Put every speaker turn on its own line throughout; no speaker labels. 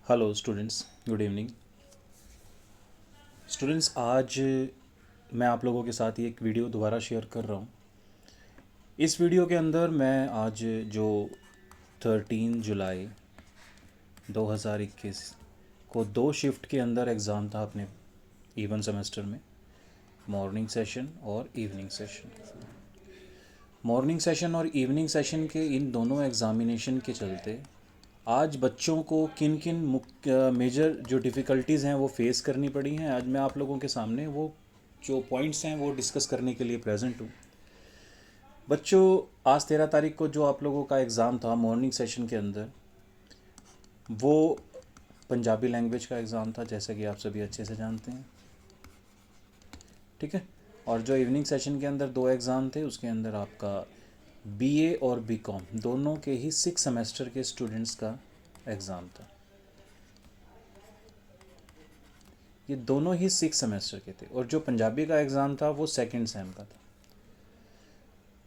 Hello students, good evening. Students, आज मैं आप लोगों के साथ एक वीडियो दोबारा शेयर कर रहा हूँ। इस वीडियो के अंदर मैं आज जो 13 जुलाई 2021 को दो शिफ्ट के अंदर एग्ज़ाम था अपने इवन सेमेस्टर में, मॉर्निंग सेशन और इवनिंग सेशन। मॉर्निंग सेशन और इवनिंग सेशन के इन दोनों एग्ज़ामिनेशन के चलते आज बच्चों को किन किन मुख्य मेजर जो डिफ़िकल्टीज़ हैं वो फेस करनी पड़ी हैं, आज मैं आप लोगों के सामने वो जो पॉइंट्स हैं वो डिस्कस करने के लिए प्रेजेंट हूँ। बच्चों, आज 13 तारीख को जो आप लोगों का एग्ज़ाम था मॉर्निंग सेशन के अंदर, वो पंजाबी लैंग्वेज का एग्ज़ाम था, जैसा कि आप सभी अच्छे से जानते हैं। ठीक है। और जो इवनिंग सेशन के अंदर दो एग्ज़ाम थे, उसके अंदर आपका बीए और बीकॉम दोनों के ही 6 सेमेस्टर के स्टूडेंट्स का एग्ज़ाम था। ये दोनों ही 6 सेमेस्टर के थे और जो पंजाबी का एग्ज़ाम था वो सेकंड सेम का था।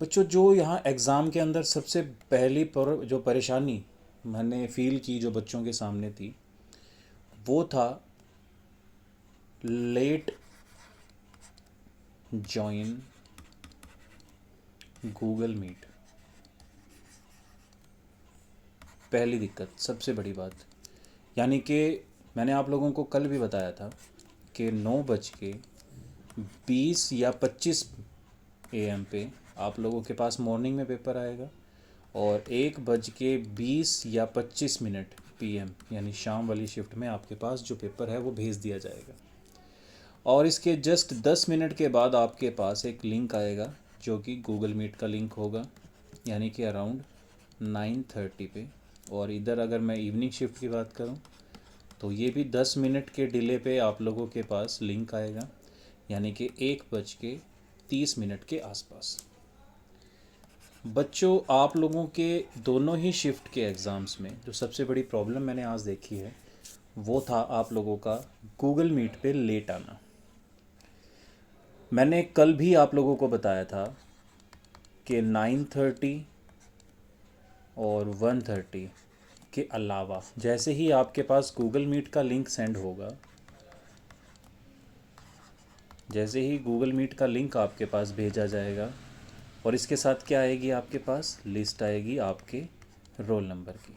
बच्चों, जो यहाँ एग्ज़ाम के अंदर सबसे पहली जो परेशानी मैंने फील की जो बच्चों के सामने थी, वो था लेट जॉइन गूगल मीट। पहली दिक्कत, सबसे बड़ी बात, यानी कि मैंने आप लोगों को कल भी बताया था कि 9:20 या 25 AM पे आप लोगों के पास मॉर्निंग में पेपर आएगा और 1:20 या 25 PM यानी शाम वाली शिफ्ट में आपके पास जो पेपर है वो भेज दिया जाएगा। और इसके जस्ट 10 मिनट के बाद आपके पास एक लिंक आएगा जो कि गूगल मीट का लिंक होगा, यानी कि अराउंड 9:30 पे। और इधर अगर मैं इवनिंग शिफ्ट की बात करूं तो ये भी 10 मिनट के डिले पे आप लोगों के पास लिंक आएगा, यानी कि 1:30 के आसपास। बच्चों, आप लोगों के दोनों ही शिफ्ट के एग्ज़ाम्स में जो सबसे बड़ी प्रॉब्लम मैंने आज देखी है वो था आप लोगों का गूगल मीट पे लेट आना। मैंने कल भी आप लोगों को बताया था कि 9:30 और 1:30 के अलावा जैसे ही आपके पास गूगल मीट का लिंक सेंड होगा, जैसे ही गूगल मीट का लिंक आपके पास भेजा जाएगा और इसके साथ क्या आएगी, आपके पास लिस्ट आएगी आपके रोल नंबर की।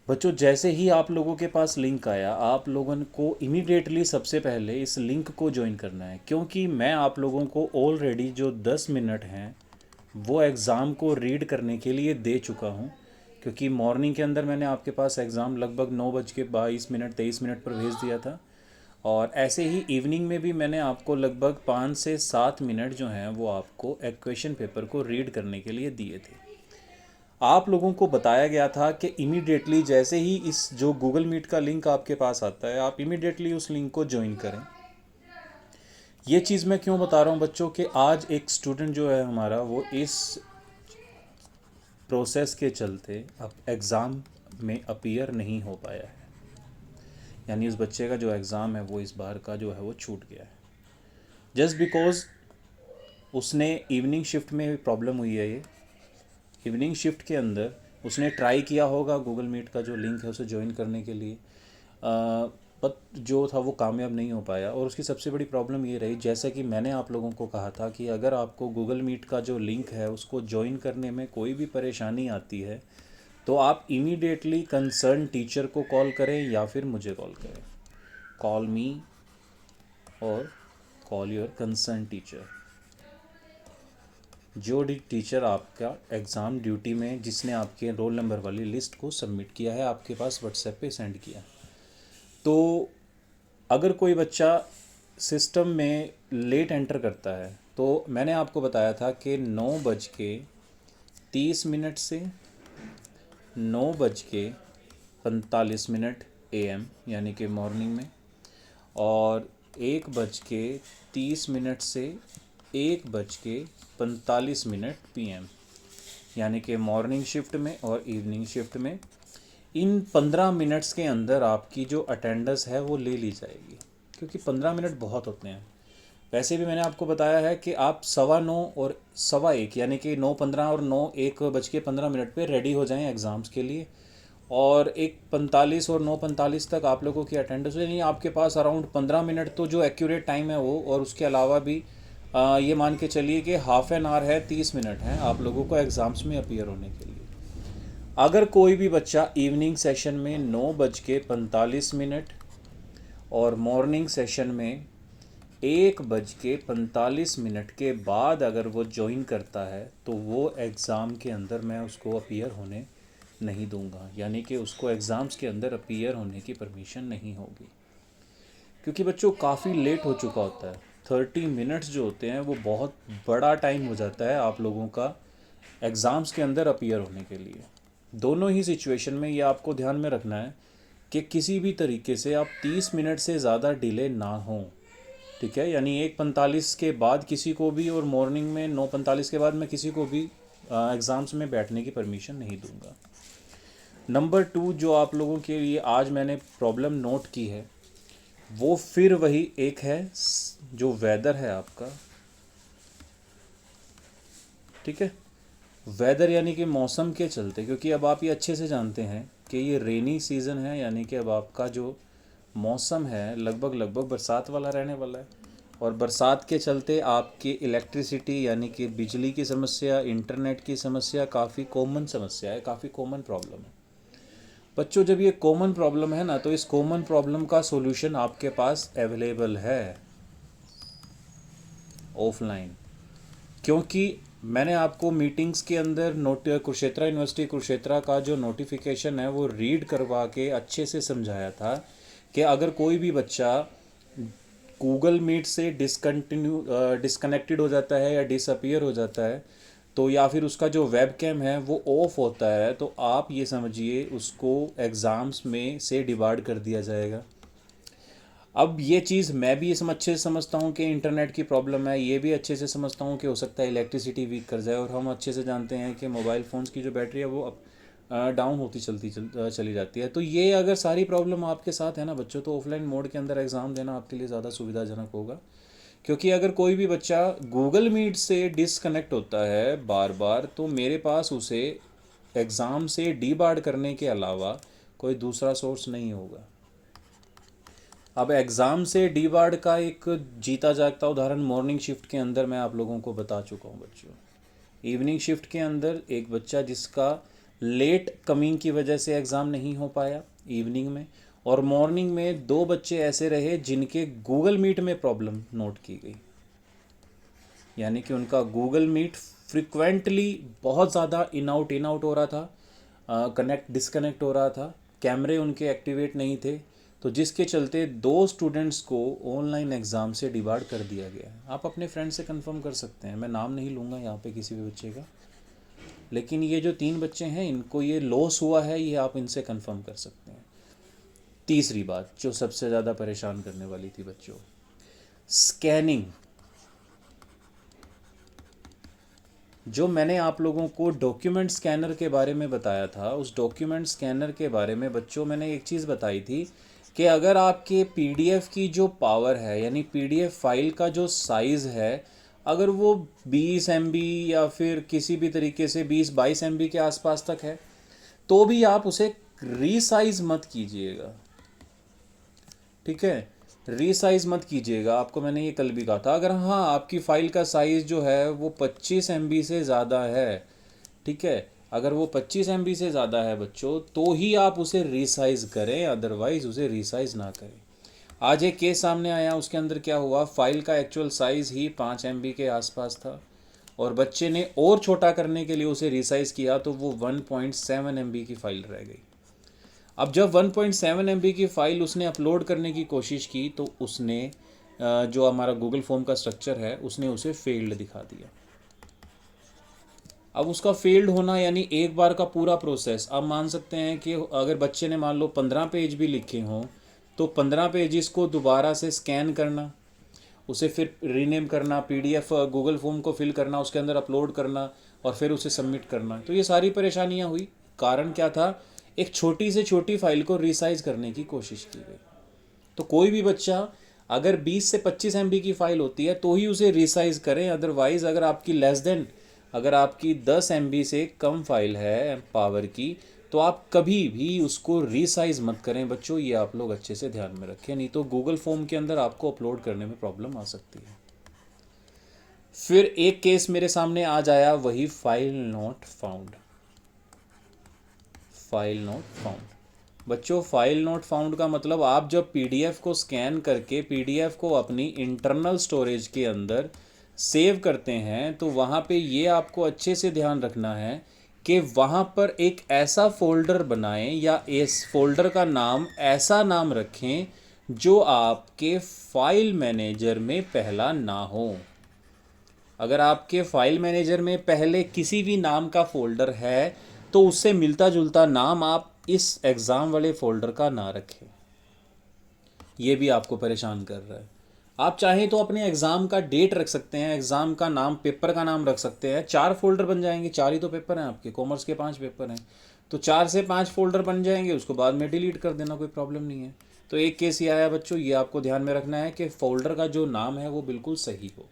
बच्चों, जैसे ही आप लोगों के पास लिंक आया, आप लोगों को इमीडिएटली सबसे पहले इस लिंक को ज्वाइन करना है, क्योंकि मैं आप लोगों को ऑलरेडी जो 10 मिनट हैं वो एग्ज़ाम को रीड करने के लिए दे चुका हूँ। क्योंकि मॉर्निंग के अंदर मैंने आपके पास एग्ज़ाम लगभग 9:22 23 पर भेज दिया था और ऐसे ही इवनिंग में भी मैंने आपको लगभग 5 से 7 मिनट जो हैं वो आपको एक क्वेश्चन पेपर को रीड करने के लिए दिए थे। आप लोगों को बताया गया था कि इमीडिएटली जैसे ही इस जो गूगल मीट का लिंक आपके पास आता है, आप इमीडिएटली उस लिंक को ज्वाइन करें। ये चीज़ मैं क्यों बता रहा हूँ बच्चों कि आज एक स्टूडेंट जो है हमारा, वो इस प्रोसेस के चलते अब एग्ज़ाम में अपीयर नहीं हो पाया है, यानी उस बच्चे का जो एग्ज़ाम है वो इस बार का जो है वो छूट गया है, जस्ट बिकॉज़ उसने इवनिंग शिफ्ट में प्रॉब्लम हुई है। ये इवनिंग शिफ्ट के अंदर उसने ट्राई किया होगा गूगल मीट का जो लिंक है उसे ज्वाइन करने के लिए, पर जो था वो कामयाब नहीं हो पाया। और उसकी सबसे बड़ी प्रॉब्लम ये रही, जैसा कि मैंने आप लोगों को कहा था कि अगर आपको गूगल मीट का जो लिंक है उसको ज्वाइन करने में कोई भी परेशानी आती है तो आप इमीडिएटली कंसर्न टीचर को कॉल करें या फिर मुझे कॉल करें। कॉल मी और कॉल योर कंसर्न टीचर। जो टीचर आपका एग्ज़ाम ड्यूटी में जिसने आपके रोल नंबर वाली लिस्ट को सबमिट किया है, आपके पास व्हाट्सएप पे सेंड किया। तो अगर कोई बच्चा सिस्टम में लेट एंटर करता है तो मैंने आपको बताया था कि 9:30 से 9:45 AM यानी कि मॉर्निंग में, और 1:30 से 1:45 PM यानी कि मॉर्निंग शिफ्ट में और इवनिंग शिफ्ट में, इन 15 मिनट्स के अंदर आपकी जो अटेंडेंस है वो ले ली जाएगी, क्योंकि 15 मिनट बहुत होते हैं। वैसे भी मैंने आपको बताया है कि आप 9:15 और 1:15 यानी कि 9:15 और 9:01 पे रेडी हो जाएं एग्ज़ाम्स के लिए, और 1:45 और 9:45 तक आप लोगों की अटेंडेंस हो, यानी आपके पास अराउंड 15 मिनट तो जो एक्यूरेट टाइम है वो, और उसके अलावा भी ये मान के चलिए कि हाफ एन आवर है, 30 मिनट है आप लोगों को एग्ज़ाम्स में अपीयर होने के लिए। अगर कोई भी बच्चा इवनिंग सेशन में 9:45 और मॉर्निंग सेशन में 1:45 के बाद अगर वो ज्वाइन करता है तो वो एग्ज़ाम के अंदर मैं उसको अपीयर होने नहीं दूंगा, यानी कि उसको एग्ज़ाम्स के अंदर अपीयर होने की परमिशन नहीं होगी, क्योंकि बच्चों काफ़ी लेट हो चुका होता है। 30 मिनट्स जो होते हैं वो बहुत बड़ा टाइम हो जाता है आप लोगों का एग्ज़ाम्स के अंदर अपीयर होने के लिए। दोनों ही सिचुएशन में ये आपको ध्यान में रखना है कि किसी भी तरीके से आप 30 मिनट से ज़्यादा डिले ना हो, ठीक है। यानी 1:45 के बाद किसी को भी और मॉर्निंग में 9:45 के बाद मैं किसी को भी एग्ज़ाम्स में बैठने की परमिशन नहीं दूंगा। नंबर 2 जो आप लोगों के लिए आज मैंने प्रॉब्लम नोट की है वो फिर वही एक है, जो वेदर है आपका, ठीक है। वेदर यानी कि मौसम के चलते, क्योंकि अब आप ये अच्छे से जानते हैं कि ये रेनी सीज़न है, यानी कि अब आपका जो मौसम है लगभग लगभग बरसात वाला रहने वाला है। और बरसात के चलते आपकी इलेक्ट्रिसिटी यानी कि बिजली की समस्या, इंटरनेट की समस्या काफ़ी कॉमन समस्या है, काफ़ी कॉमन प्रॉब्लम है। बच्चों जब ये कॉमन प्रॉब्लम है ना, तो इस कॉमन प्रॉब्लम का सॉल्यूशन आपके पास अवेलेबल है ऑफलाइन, क्योंकि मैंने आपको मीटिंग्स के अंदर कुरुक्षेत्र यूनिवर्सिटी कुरुक्षेत्र का जो नोटिफिकेशन है वो रीड करवा के अच्छे से समझाया था कि अगर कोई भी बच्चा गूगल मीट से डिस्कनेक्टेड हो जाता है या डिसअपीयर हो जाता है, तो या फिर उसका जो वेब कैम है वो ऑफ होता है, तो आप ये समझिए उसको एग्ज़ाम्स में से डिबार्ड कर दिया जाएगा। अब ये चीज़ मैं भी अच्छे से समझता हूँ कि इंटरनेट की प्रॉब्लम है, ये भी अच्छे से समझता हूँ कि हो सकता है इलेक्ट्रिसिटी वीक कर जाए, और हम अच्छे से जानते हैं कि मोबाइल फ़ोन्स की जो बैटरी है वो डाउन होती चली जाती है। तो ये अगर सारी प्रॉब्लम आपके साथ है ना बच्चों, तो ऑफलाइन मोड के अंदर एग्ज़ाम देना आपके लिए ज़्यादा सुविधाजनक होगा। क्योंकि अगर कोई भी बच्चा गूगल मीट से डिसकनेक्ट होता है बार बार, तो मेरे पास उसे एग्ज़ाम से डीबार्ड करने के अलावा कोई दूसरा सोर्स नहीं होगा। अब एग्ज़ाम से डीबार्ड का एक जीता जागता उदाहरण मॉर्निंग शिफ्ट के अंदर मैं आप लोगों को बता चुका हूँ बच्चों। इवनिंग शिफ्ट के अंदर एक बच्चा जिसका लेट कमिंग की वजह से एग्ज़ाम नहीं हो पाया इवनिंग में, और मॉर्निंग में 2 बच्चे ऐसे रहे जिनके गूगल मीट में प्रॉब्लम नोट की गई, यानी कि उनका गूगल मीट फ्रिक्वेंटली बहुत ज़्यादा इन आउट हो रहा था, कनेक्ट डिसकनेक्ट हो रहा था, कैमरे उनके एक्टिवेट नहीं थे, तो जिसके चलते 2 स्टूडेंट्स को ऑनलाइन एग्ज़ाम से डिबार्ड कर दिया गया है। आप अपने फ्रेंड से कंफर्म कर सकते हैं, मैं नाम नहीं लूँगा यहाँ पे किसी भी बच्चे का, लेकिन ये जो 3 बच्चे हैं इनको ये लॉस हुआ है, ये आप इनसे कंफर्म कर सकते हैं। तीसरी बात जो सबसे ज़्यादा परेशान करने वाली थी बच्चों, स्कैनिंग। जो मैंने आप लोगों को डॉक्यूमेंट स्कैनर के बारे में बताया था, उस डॉक्यूमेंट स्कैनर के बारे में बच्चों मैंने एक चीज़ बताई थी कि अगर आपके पीडीएफ की जो पावर है, यानी पीडीएफ फाइल का जो साइज़ है, अगर वो 20 MB या फिर किसी भी तरीके से 20-22 MB के आसपास तक है, तो भी आप उसे रीसाइज मत कीजिएगा, ठीक है। रीसाइज मत कीजिएगा, आपको मैंने ये कल भी कहा था। अगर हाँ आपकी फ़ाइल का साइज़ जो है वो 25 MB से ज़्यादा है, ठीक है, अगर वो 25 MB से ज़्यादा है बच्चों, तो ही आप उसे रीसाइज करें, अदरवाइज़ उसे रीसाइज ना करें। आज एक केस सामने आया, उसके अंदर क्या हुआ, फ़ाइल का एक्चुअल साइज़ ही 5 MB के आसपास था, और बच्चे ने और छोटा करने के लिए उसे रीसाइज़ किया तो वो 1.7 MB की फ़ाइल रह गई। अब जब 1.7 MB की फ़ाइल उसने अपलोड करने की कोशिश की, तो उसने जो हमारा गूगल फॉर्म का स्ट्रक्चर है उसने उसे फेल्ड दिखा दिया। अब उसका फेल्ड होना यानी एक बार का पूरा प्रोसेस, आप मान सकते हैं कि अगर बच्चे ने मान लो 15 पेज भी लिखे हों, तो 15 पेजेस को दोबारा से स्कैन करना, उसे फिर रीनेम करना, पीडीएफ गूगल फॉर्म को फिल करना, उसके अंदर अपलोड करना और फिर उसे सबमिट करना, तो ये सारी परेशानियां हुई। कारण क्या था, एक छोटी से छोटी फाइल को रिसाइज करने की कोशिश की गई। तो कोई भी बच्चा अगर 20 से 25 MB की फ़ाइल होती है तो ही उसे रिसाइज करें, अदरवाइज़ अगर आपकी लेस देन, अगर आपकी 10 MB से कम फाइल है पावर की, तो आप कभी भी उसको रीसाइज मत करें बच्चों, ये आप लोग अच्छे से ध्यान में रखें, नहीं तो गूगल फॉर्म के अंदर आपको अपलोड करने में प्रॉब्लम आ सकती है। फिर एक केस मेरे सामने आज आया, वही file not found. File not found बच्चों, फाइल नॉट फाउंड का मतलब आप जब पीडीएफ को स्कैन करके पीडीएफ को अपनी इंटरनल स्टोरेज के अंदर सेव करते हैं, तो वहाँ पे ये आपको अच्छे से ध्यान रखना है कि वहाँ पर एक ऐसा फोल्डर बनाएं या इस फोल्डर का नाम ऐसा नाम रखें जो आपके फाइल मैनेजर में पहला ना हो। अगर आपके फाइल मैनेजर में पहले किसी भी नाम का फोल्डर है तो उससे मिलता जुलता नाम आप इस एग्ज़ाम वाले फोल्डर का ना रखें, ये भी आपको परेशान कर रहा है। आप चाहें तो अपने एग्ज़ाम का डेट रख सकते हैं, एग्ज़ाम का नाम, पेपर का नाम रख सकते हैं, 4 फोल्डर बन जाएंगे, 4 ही तो पेपर हैं आपके, कॉमर्स के 5 पेपर हैं, तो 4 से 5 फोल्डर बन जाएंगे, उसको बाद में डिलीट कर देना, कोई प्रॉब्लम नहीं है। तो एक केस ये आया बच्चों, ये आपको ध्यान में रखना है कि फोल्डर का जो नाम है वो बिल्कुल सही हो।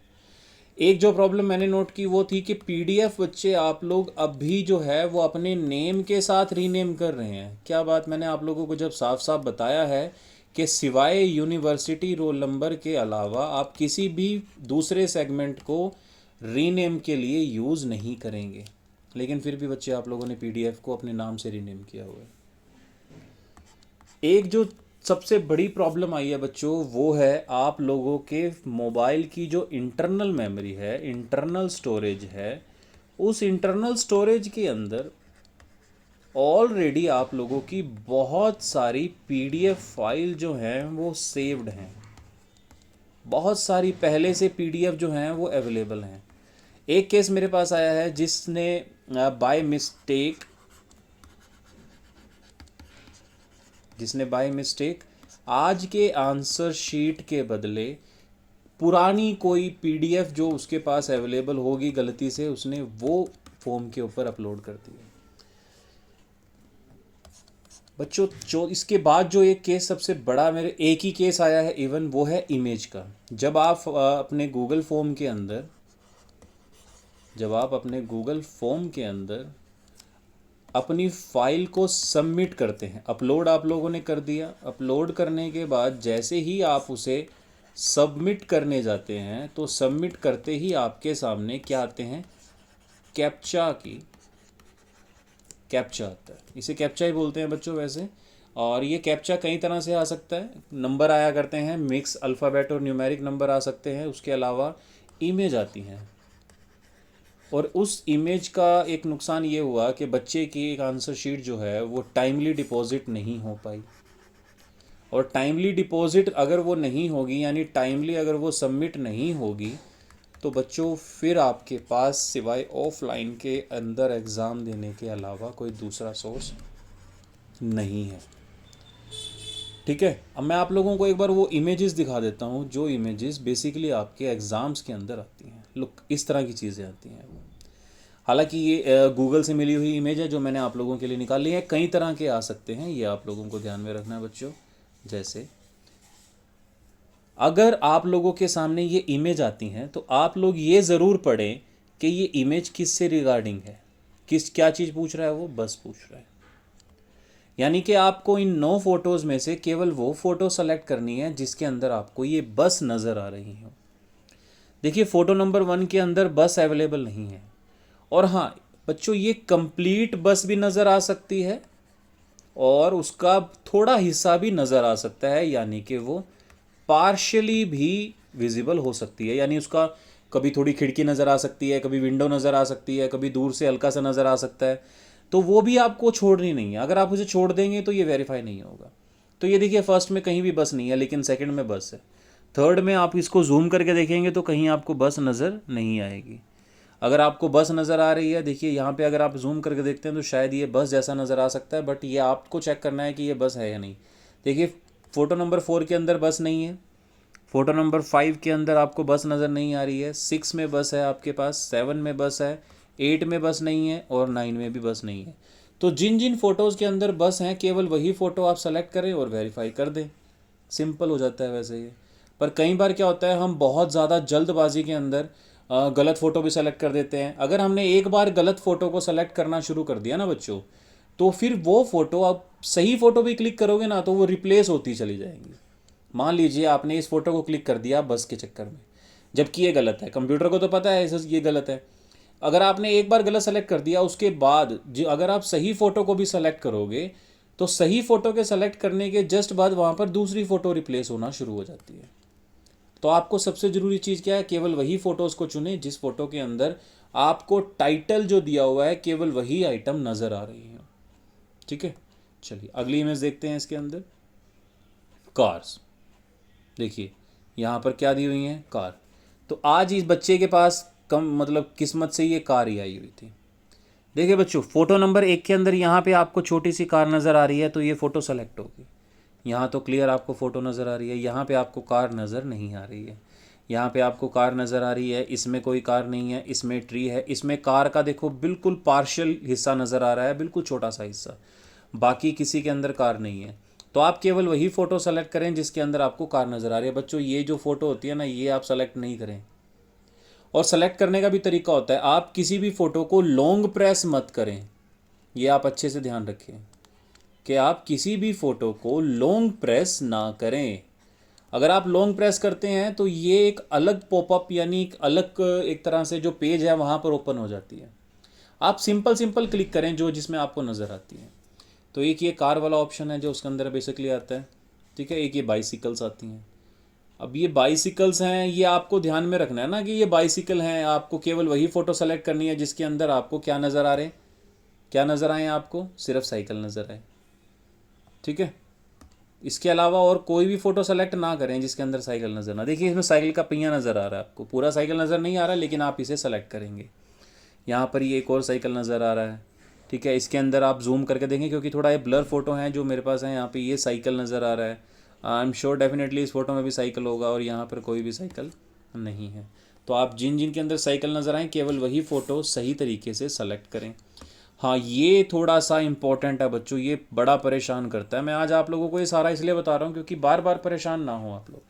एक जो प्रॉब्लम मैंने नोट की वो थी कि पीडीएफ बच्चे आप लोग अब भी जो है वो अपने नेम के साथ रीनेम कर रहे हैं। क्या बात, मैंने आप लोगों को जब साफ साफ बताया है कि सिवाय यूनिवर्सिटी रोल नंबर के अलावा आप किसी भी दूसरे सेगमेंट को रीनेम के लिए यूज़ नहीं करेंगे, लेकिन फिर भी बच्चे आप लोगों ने पीडीएफ को अपने नाम से रीनेम किया हुआ है। एक जो सबसे बड़ी प्रॉब्लम आई है बच्चों, वो है आप लोगों के मोबाइल की जो इंटरनल मेमोरी है, इंटरनल स्टोरेज है, उस इंटरनल स्टोरेज के अंदर ऑलरेडी आप लोगों की बहुत सारी पीडीएफ फाइल जो हैं वो सेव्ड हैं, बहुत सारी पहले से पीडीएफ जो हैं वो अवेलेबल हैं। एक केस मेरे पास आया है जिसने बाय मिस्टेक आज के आंसर शीट के बदले पुरानी कोई पीडीएफ जो उसके पास अवेलेबल होगी गलती से उसने वो फॉर्म के ऊपर अपलोड कर दी। बच्चों जो इसके बाद जो एक केस सबसे बड़ा मेरे एक ही केस आया है इवन, वो है इमेज का। जब आप अपने गूगल फॉर्म के अंदर अपनी फाइल को सबमिट करते हैं, अपलोड आप लोगों ने कर दिया, अपलोड करने के बाद जैसे ही आप उसे सबमिट करने जाते हैं तो सबमिट करते ही आपके सामने क्या आते हैं, कैप्चा आता है। इसे कैप्चा ही बोलते हैं बच्चों वैसे, और ये कैप्चा कई तरह से आ सकता है। नंबर आया करते हैं, मिक्स अल्फ़ाबेट और न्यूमेरिक नंबर आ सकते हैं, उसके अलावा इमेज आती हैं। और उस इमेज का एक नुकसान ये हुआ कि बच्चे की एक आंसर शीट जो है वो टाइमली डिपॉजिट नहीं हो पाई, और टाइमली डिपॉजिट अगर वो नहीं होगी, यानी टाइमली अगर वो सबमिट नहीं होगी, तो बच्चों फिर आपके पास सिवाय ऑफलाइन के अंदर एग्ज़ाम देने के अलावा कोई दूसरा सोर्स नहीं है। ठीक है, अब मैं आप लोगों को एक बार वो इमेजेस दिखा देता हूँ जो इमेजेस बेसिकली आपके एग्ज़ाम्स के अंदर आती हैं। लुक, इस तरह की चीज़ें आती हैं वो। हालांकि ये गूगल से मिली हुई इमेज है जो मैंने आप लोगों के लिए निकाली है, कई तरह के आ सकते हैं, ये आप लोगों को ध्यान में रखना है बच्चों। जैसे अगर आप लोगों के सामने ये इमेज आती हैं तो आप लोग ये ज़रूर पढ़ें कि ये इमेज किस से रिगार्डिंग है, क्या चीज़ पूछ रहा है वो, बस पूछ रहा है। यानी कि आपको इन 9 फोटोज़ में से केवल वो फ़ोटो सेलेक्ट करनी है जिसके अंदर आपको ये बस नज़र आ रही हो। देखिए फ़ोटो नंबर 1 के अंदर बस अवेलेबल नहीं है, और हाँ बच्चों ये कंप्लीट बस भी नज़र आ सकती है और उसका थोड़ा हिस्सा भी नज़र आ सकता है, यानी कि वो पार्शियली भी विजिबल हो सकती है। यानी उसका कभी थोड़ी खिड़की नज़र आ सकती है, कभी विंडो नज़र आ सकती है, कभी दूर से हल्का सा नज़र आ सकता है, तो वो भी आपको छोड़नी नहीं है। अगर आप उसे छोड़ देंगे तो ये वेरीफाई नहीं होगा। तो ये देखिए फर्स्ट में कहीं भी बस नहीं है, लेकिन सेकंड में बस है। थर्ड में आप इसको जूम करके देखेंगे तो कहीं आपको बस नज़र नहीं आएगी। अगर आपको बस नज़र आ रही है, देखिए यहाँ पे अगर आप जूम करके देखते हैं तो शायद ये बस जैसा नज़र आ सकता है, बट ये आपको चेक करना है कि ये बस है या नहीं। देखिए फ़ोटो नंबर 4 के अंदर बस नहीं है, फ़ोटो नंबर 5 के अंदर आपको बस नज़र नहीं आ रही है, 6 में बस है आपके पास, 7 में बस है, 8 में बस नहीं है, और 9 में भी बस नहीं है। तो जिन जिन फ़ोटोज़ के अंदर बस हैं केवल वही फ़ोटो आप सेलेक्ट करें और वेरीफाई कर दें, सिंपल हो जाता है वैसे ये। पर कई बार क्या होता है, हम बहुत ज़्यादा जल्दबाजी के अंदर गलत फ़ोटो भी सेलेक्ट कर देते हैं। अगर हमने एक बार गलत फ़ोटो को सेलेक्ट करना शुरू कर दिया ना बच्चों, तो फिर वो फ़ोटो आप सही फ़ोटो भी क्लिक करोगे ना तो वो रिप्लेस होती चली जाएंगी। मान लीजिए आपने इस फ़ोटो को क्लिक कर दिया बस के चक्कर में, जबकि ये गलत है, कंप्यूटर को तो पता है ये गलत है। अगर आपने एक बार गलत सेलेक्ट कर दिया, उसके बाद अगर आप सही फ़ोटो को भी सेलेक्ट करोगे तो सही फ़ोटो के सेलेक्ट करने के जस्ट बाद वहाँ पर दूसरी फ़ोटो रिप्लेस होना शुरू हो जाती है। तो आपको सबसे ज़रूरी चीज़ क्या है, केवल वही फ़ोटोज़ को चुनें जिस फ़ोटो के अंदर आपको टाइटल जो दिया हुआ है केवल वही आइटम नज़र आ रही है। ठीक है, चलिए अगली इमेज देखते हैं। इसके अंदर कार्स, देखिए यहाँ पर क्या दी हुई है, कार। तो आज इस बच्चे के पास कम मतलब किस्मत से ये कार ही आई हुई थी। देखिए बच्चों, फोटो नंबर 1 के अंदर यहाँ पे आपको छोटी सी कार नज़र आ रही है तो ये फ़ोटो सेलेक्ट होगी। यहाँ तो क्लियर आपको फ़ोटो नज़र आ रही है, यहाँ पे आपको कार नज़र नहीं आ रही है। यहाँ पे आपको कार नज़र आ रही है, इसमें कोई कार नहीं है, इसमें ट्री है, इसमें कार का देखो बिल्कुल पार्शियल हिस्सा नज़र आ रहा है, बिल्कुल छोटा सा हिस्सा, बाकी किसी के अंदर कार नहीं है। तो आप केवल वही फ़ोटो सेलेक्ट करें जिसके अंदर आपको कार नज़र आ रही है। बच्चों ये जो फ़ोटो होती है ना, ये आप सेलेक्ट नहीं करें। और सेलेक्ट करने का भी तरीका होता है, आप किसी भी फ़ोटो को लॉन्ग प्रेस मत करें। ये आप अच्छे से ध्यान रखें कि आप किसी भी फ़ोटो को लॉन्ग प्रेस ना करें। अगर आप लॉन्ग प्रेस करते हैं तो ये एक अलग पॉपअप यानी एक अलग एक तरह से जो पेज है वहाँ पर ओपन हो जाती है। आप सिंपल सिंपल क्लिक करें जो जिसमें आपको नज़र आती है। तो एक ये कार वाला ऑप्शन है जो उसके अंदर बेसिकली आता है। ठीक है, एक ये बाइसिकल्स आती हैं। अब ये बाइसिकल्स हैं, ये आपको ध्यान में रखना है ना कि ये बाइसिकल हैं। आपको केवल वही फ़ोटो सेलेक्ट करनी है जिसके अंदर आपको क्या नज़र आ रहे हैं, क्या नज़र आए आपको, सिर्फ साइकिल नज़र आए। ठीक है, इसके अलावा और कोई भी फ़ोटो सेलेक्ट ना करें जिसके अंदर साइकिल नज़र ना। देखिए इसमें साइकिल का पहिया नज़र आ रहा है, आपको पूरा साइकिल नज़र नहीं आ रहा लेकिन आप इसे सेलेक्ट करेंगे। यहाँ पर ये एक और साइकिल नज़र आ रहा है। ठीक है, इसके अंदर आप जूम करके देखें क्योंकि थोड़ा ये ब्लर फोटो है जो मेरे पास है। यहाँ पे ये साइकिल नज़र आ रहा है। आई एम श्योर डेफिनेटली इस फोटो में भी साइकिल होगा और यहाँ पर कोई भी साइकिल नहीं है। तो आप जिन जिन के अंदर साइकिल नज़र आए केवल वही फ़ोटो सही तरीके से सेलेक्ट करें। हाँ, ये थोड़ा सा इम्पोर्टेंट है बच्चों, ये बड़ा परेशान करता है। मैं आज आप लोगों को ये सारा इसलिए बता रहा हूँ क्योंकि बार बार परेशान ना हो आप लोग।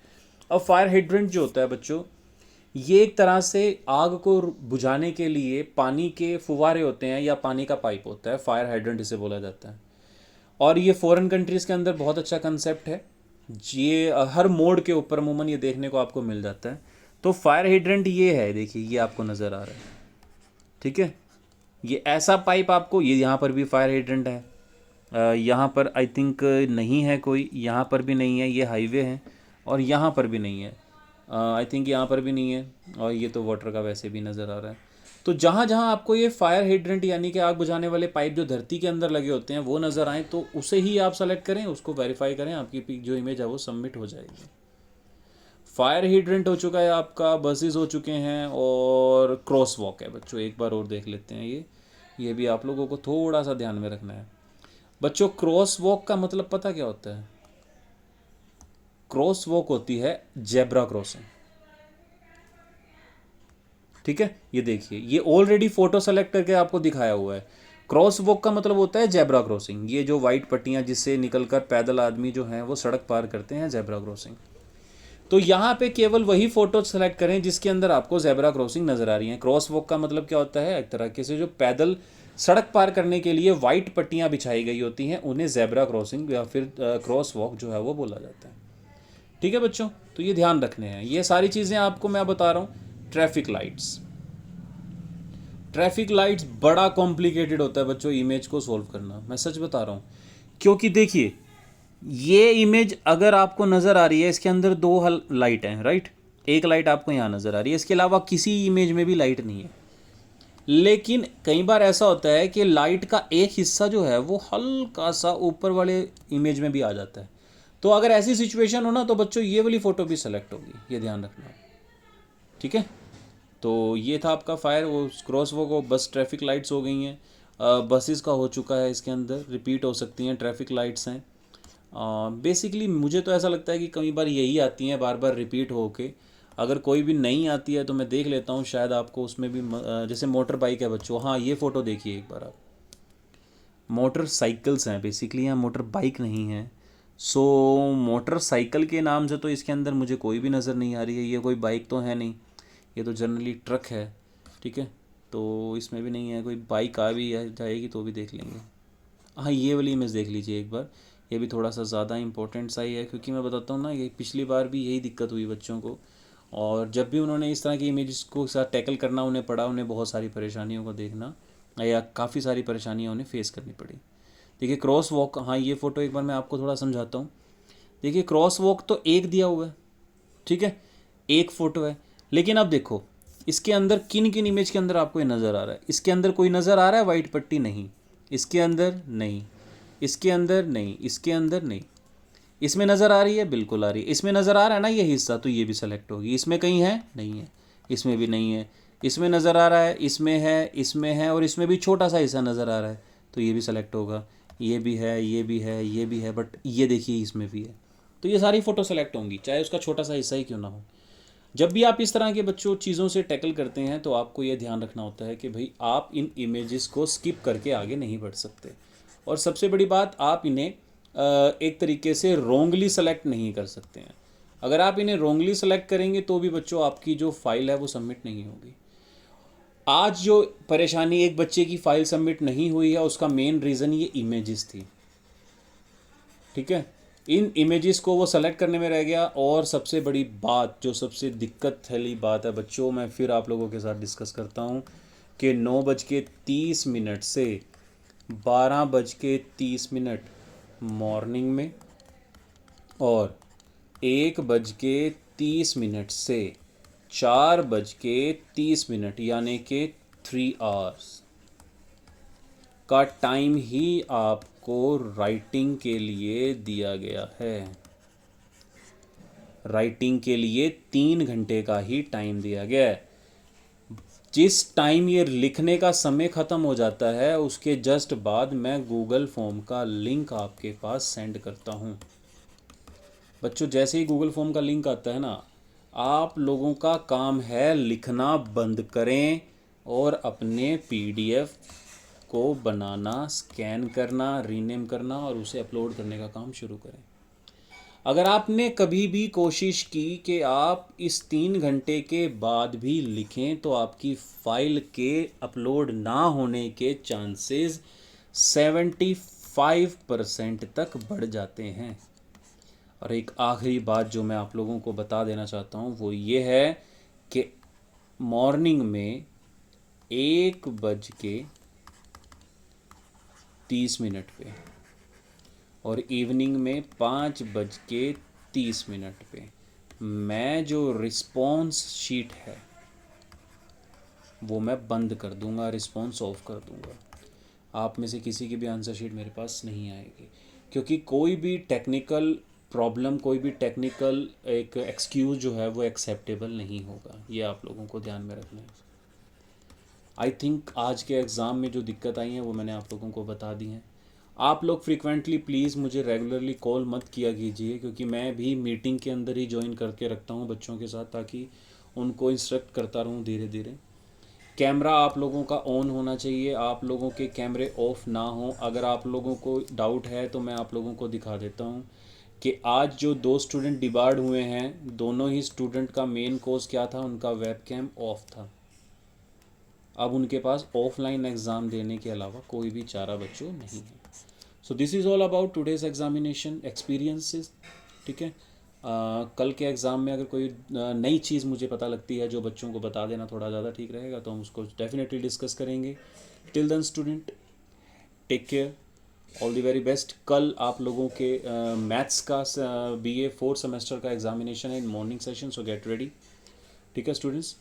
अब फायर हाइड्रेंट जो होता है बच्चों, ये एक तरह से आग को बुझाने के लिए पानी के फुवारे होते हैं या पानी का पाइप होता है, फायर हाइड्रेंट इसे बोला जाता है। और ये फॉरेन कंट्रीज़ के अंदर बहुत अच्छा कंसेप्ट है। ये हर मोड के ऊपर अमूमन ये देखने को आपको मिल जाता है। तो फायर हाइड्रेंट ये है, देखिए ये आपको नज़र आ रहा है। ठीक है, ये ऐसा पाइप आपको, ये यहाँ पर भी फायर हाइड्रेंट है, यहाँ पर आई थिंक नहीं है कोई, यहाँ पर भी नहीं है, ये हाईवे है, और यहाँ पर भी नहीं है, आई थिंक यहाँ पर भी नहीं है, और ये तो वाटर का वैसे भी नज़र आ रहा है। तो जहाँ जहाँ आपको ये फायर हाइड्रेंट यानी कि आग बुझाने वाले पाइप जो धरती के अंदर लगे होते हैं वो नज़र आए तो उसे ही आप सेलेक्ट करें, उसको वेरीफाई करें, आपकी जो इमेज है वो सबमिट हो जाएगी। फायर हाइड्रेंट हो चुका है आपका, बसेस हो चुके हैं, और क्रॉस वॉक है बच्चों। एक बार और देख लेते हैं, ये भी आप लोगों को थोड़ा सा ध्यान में रखना है बच्चों। क्रॉस वॉक का मतलब पता क्या होता है? क्रॉस वॉक होती है जेब्रा क्रॉसिंग। ठीक है, ये देखिए ये ऑलरेडी फोटो सेलेक्ट करके आपको दिखाया हुआ है। क्रॉस वॉक का मतलब होता है जेब्रा क्रॉसिंग, ये जो वाइट पट्टियां जिससे निकलकर पैदल आदमी जो हैं वो सड़क पार करते हैं, जेब्रा क्रॉसिंग। तो यहाँ पे केवल वही फोटो सेलेक्ट करें जिसके अंदर आपको जेब्रा क्रॉसिंग नजर आ रही है। क्रॉस वॉक का मतलब क्या होता है? एक तरह से जो पैदल सड़क पार करने के लिए वाइट पट्टियां बिछाई गई होती हैं उन्हें जेब्रा क्रॉसिंग या फिर क्रॉस वॉक जो है वो बोला जाता है। ठीक है बच्चों, तो ये ध्यान रखने हैं, ये सारी चीज़ें आपको मैं बता रहा हूँ। ट्रैफिक लाइट्स, ट्रैफिक लाइट्स बड़ा कॉम्प्लिकेटेड होता है बच्चों इमेज को सॉल्व करना, मैं सच बता रहा हूँ। क्योंकि देखिए ये इमेज अगर आपको नज़र आ रही है, इसके अंदर दो लाइट हैं, राइट, एक लाइट आपको यहाँ नज़र आ रही है, इसके अलावा किसी इमेज में भी लाइट नहीं है। लेकिन कई बार ऐसा होता है कि लाइट का एक हिस्सा जो है वो हल्का सा ऊपर वाले इमेज में भी आ जाता है। तो अगर ऐसी सिचुएशन हो ना तो बच्चों ये वाली फ़ोटो भी सेलेक्ट होगी, ये ध्यान रखना। ठीक है, तो ये था आपका फायर वो क्रॉस वो बस ट्रैफिक लाइट्स हो गई हैं। बसेस का हो चुका है, इसके अंदर रिपीट हो सकती हैं, ट्रैफिक लाइट्स हैं। बेसिकली मुझे तो ऐसा लगता है कि कई बार यही आती हैं बार बार रिपीट हो के। अगर कोई भी नहीं आती है तो मैं देख लेता हूँ, शायद आपको उसमें भी जैसे मोटर बाइक है बच्चों, हाँ ये फ़ोटो देखिए एक बार आप। मोटर साइकिल्स हैं बेसिकली, यहाँ मोटर बाइक नहीं है। सो मोटर साइकिल के नाम से तो इसके अंदर मुझे कोई भी नज़र नहीं आ रही है, ये कोई बाइक तो है नहीं, ये तो जनरली ट्रक है। ठीक है, तो इसमें भी नहीं है कोई, बाइक आ भी जाएगी तो भी देख लेंगे। हाँ, ये वाली इमेज देख लीजिए एक बार, ये भी थोड़ा सा ज़्यादा इंपॉर्टेंट सा ही है, क्योंकि मैं बताता हूँ ना, ये पिछली बार भी यही दिक्कत हुई बच्चों को, और जब भी उन्होंने इस तरह की इमेजेस को साथ टैकल करना उन्हें पड़ा, उन्हें बहुत सारी परेशानियों को देखना या काफ़ी सारी परेशानियाँ उन्हें फेस करनी पड़ी। देखिए क्रॉस वॉक, हाँ ये फ़ोटो एक बार मैं आपको थोड़ा समझाता हूँ। देखिए क्रॉस वॉक तो एक दिया हुआ है, ठीक है, एक फ़ोटो है, लेकिन अब देखो इसके अंदर किन किन इमेज के अंदर आपको ये नज़र आ रहा है। इसके अंदर कोई नज़र आ रहा है वाइट पट्टी? नहीं। इसके अंदर नहीं, इसके अंदर नहीं, इसके अंदर नहीं। इसमें नज़र आ रही है? बिल्कुल आ रही है। इसमें नज़र आ रहा है ना ये हिस्सा, तो ये भी सेलेक्ट होगी। इसमें कहीं है? नहीं है। इसमें भी नहीं है। इसमें नज़र आ रहा है, इसमें है, इसमें है, और इसमें भी छोटा सा हिस्सा नज़र आ रहा है, तो ये भी सेलेक्ट होगा। ये भी है, ये भी है, ये भी है, बट ये देखिए इसमें भी है, तो ये सारी फ़ोटो सेलेक्ट होंगी, चाहे उसका छोटा सा हिस्सा ही क्यों ना हो। जब भी आप इस तरह के बच्चों चीज़ों से टैकल करते हैं तो आपको ये ध्यान रखना होता है कि भाई आप इन इमेजेस को स्किप करके आगे नहीं बढ़ सकते। और सबसे बड़ी बात, आप इन्हें एक तरीके से रोंगली सेलेक्ट नहीं कर सकते हैं। अगर आप इन्हें रोंगली सेलेक्ट करेंगे तो भी बच्चों आपकी जो फाइल है वो सबमिट नहीं होगी। आज जो परेशानी एक बच्चे की फ़ाइल सबमिट नहीं हुई है, उसका मेन रीज़न ये इमेजेस थी, ठीक है। इन इमेजेस को वो सेलेक्ट करने में रह गया। और सबसे बड़ी बात, जो सबसे दिक्कत वाली बात है बच्चों, मैं फिर आप लोगों के साथ डिस्कस करता हूँ कि 9:30 से 12:30 मॉर्निंग में, और 1:30 से 4:30, यानी कि 3 आवर्स का टाइम ही आपको राइटिंग के लिए दिया गया है। राइटिंग के लिए 3 घंटे का ही टाइम दिया गया है। जिस टाइम ये लिखने का समय ख़त्म हो जाता है, उसके जस्ट बाद मैं गूगल फॉर्म का लिंक आपके पास सेंड करता हूँ। बच्चों जैसे ही गूगल फॉर्म का लिंक आता है ना, आप लोगों का काम है लिखना बंद करें और अपने पीडीएफ को बनाना, स्कैन करना, रीनेम करना और उसे अपलोड करने का काम शुरू करें। अगर आपने कभी भी कोशिश की कि आप इस 3 घंटे के बाद भी लिखें, तो आपकी फ़ाइल के अपलोड ना होने के चांसेस 75% तक बढ़ जाते हैं। और एक आखिरी बात जो मैं आप लोगों को बता देना चाहता हूँ वो ये है कि मॉर्निंग में 1:30 पे और इवनिंग में 5:30 पे मैं जो रिस्पॉन्स शीट है वो मैं बंद कर दूंगा, रिस्पॉन्स ऑफ कर दूंगा। आप में से किसी की भी आंसर शीट मेरे पास नहीं आएगी, क्योंकि कोई भी टेक्निकल प्रॉब्लम, कोई भी टेक्निकल एक एक्सक्यूज़ जो है वो एक्सेप्टेबल नहीं होगा। ये आप लोगों को ध्यान में रखना है। आई थिंक आज के एग्ज़ाम में जो दिक्कत आई है वो मैंने आप लोगों को बता दी हैं। आप लोग फ्रीक्वेंटली प्लीज़ मुझे रेगुलरली कॉल मत किया कीजिए, क्योंकि मैं भी मीटिंग के अंदर ही ज्वाइन करके रखता हूँ बच्चों के साथ, ताकि उनको इंस्ट्रक्ट करता रहूँ धीरे धीरे। कैमरा आप लोगों का ऑन होना चाहिए, आप लोगों के कैमरे ऑफ ना हो। अगर आप लोगों को डाउट है तो मैं आप लोगों को दिखा देता हूँ कि आज जो 2 स्टूडेंट डिबार्ड हुए हैं, दोनों ही स्टूडेंट का मेन कोर्स क्या था, उनका वेब कैम ऑफ था। अब उनके पास ऑफलाइन एग्ज़ाम देने के अलावा कोई भी चारा बच्चों नहीं है। So this is all about today's examination experiences, ठीक है। कल के एग्ज़ाम में अगर कोई नई चीज़ मुझे पता लगती है जो बच्चों को बता देना थोड़ा ज़्यादा ठीक रहेगा, तो हम उसको डेफिनेटली डिस्कस करेंगे। Till then student, take care, all the very best. कल आप लोगों के मैथ्स का BA 4th सेमेस्टर का एग्जामिनेशन है in morning session, so get ready, ठीक है स्टूडेंट्स।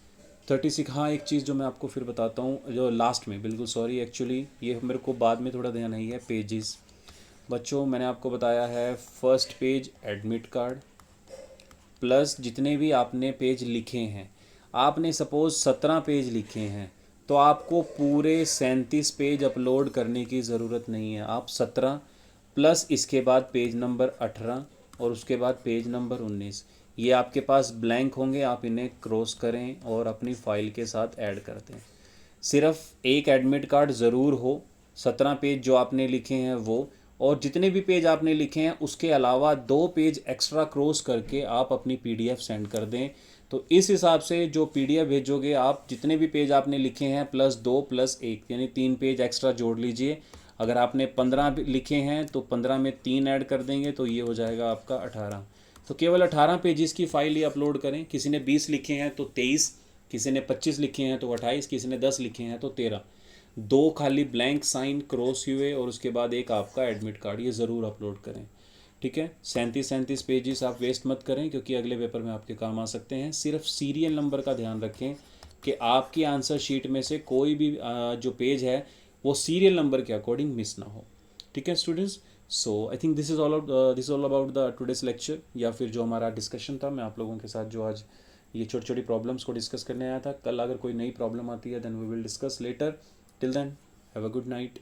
36, हाँ एक चीज़ जो मैं आपको फिर बताता हूँ जो लास्ट में, बिल्कुल सॉरी, एक्चुअली ये मेरे को बाद में थोड़ा ध्यान नहीं है। पेजेस बच्चों मैंने आपको बताया है, first page admit card plus जितने भी आपने पेज लिखे हैं, आपने सपोज़ 17 पेज लिखे हैं, तो आपको पूरे 37 पेज अपलोड करने की ज़रूरत नहीं है। आप 17 प्लस इसके बाद पेज नंबर 18 और उसके बाद पेज नंबर 19, ये आपके पास ब्लैंक होंगे, आप इन्हें क्रॉस करें और अपनी फ़ाइल के साथ ऐड कर दें। सिर्फ एक एडमिट कार्ड ज़रूर हो, 17 पेज जो आपने लिखे हैं वो, और जितने भी पेज आपने लिखे हैं उसके अलावा 2 पेज एक्स्ट्रा क्रॉस करके आप अपनी PDF सेंड कर दें। तो इस हिसाब से जो PDF भेजोगे आप, जितने भी पेज आपने लिखे हैं +2 + 1 यानी 3 पेज एक्स्ट्रा जोड़ लीजिए। अगर आपने 15 लिखे हैं तो 15 में 3 ऐड कर देंगे तो ये हो जाएगा आपका 18। तो केवल 18 पेजेस की फाइल ये अपलोड करें। किसी ने 20 लिखे हैं तो 23, किसी ने 25 लिखे हैं तो 28, किसी ने 10 लिखे हैं तो 13। 2 खाली ब्लैंक साइन क्रॉस हुए और उसके बाद एक आपका एडमिट कार्ड, ये ज़रूर अपलोड करें। ठीक है, 37 पेजेस आप वेस्ट मत करें क्योंकि अगले पेपर में आपके काम आ सकते हैं। सिर्फ सीरियल नंबर का ध्यान रखें कि आपकी आंसर शीट में से कोई भी जो पेज है वो सीरियल नंबर के अकॉर्डिंग मिस ना हो। ठीक है students, so I think this all about the today's lecture, या फिर जो हमारा डिस्कशन था। मैं आप लोगों के साथ जो आज ये छोटी छोटी प्रॉब्लम्स को डिस्कस करने आया था। कल अगर कोई नई प्रॉब्लम आती है then we will discuss later. Till then have a good night.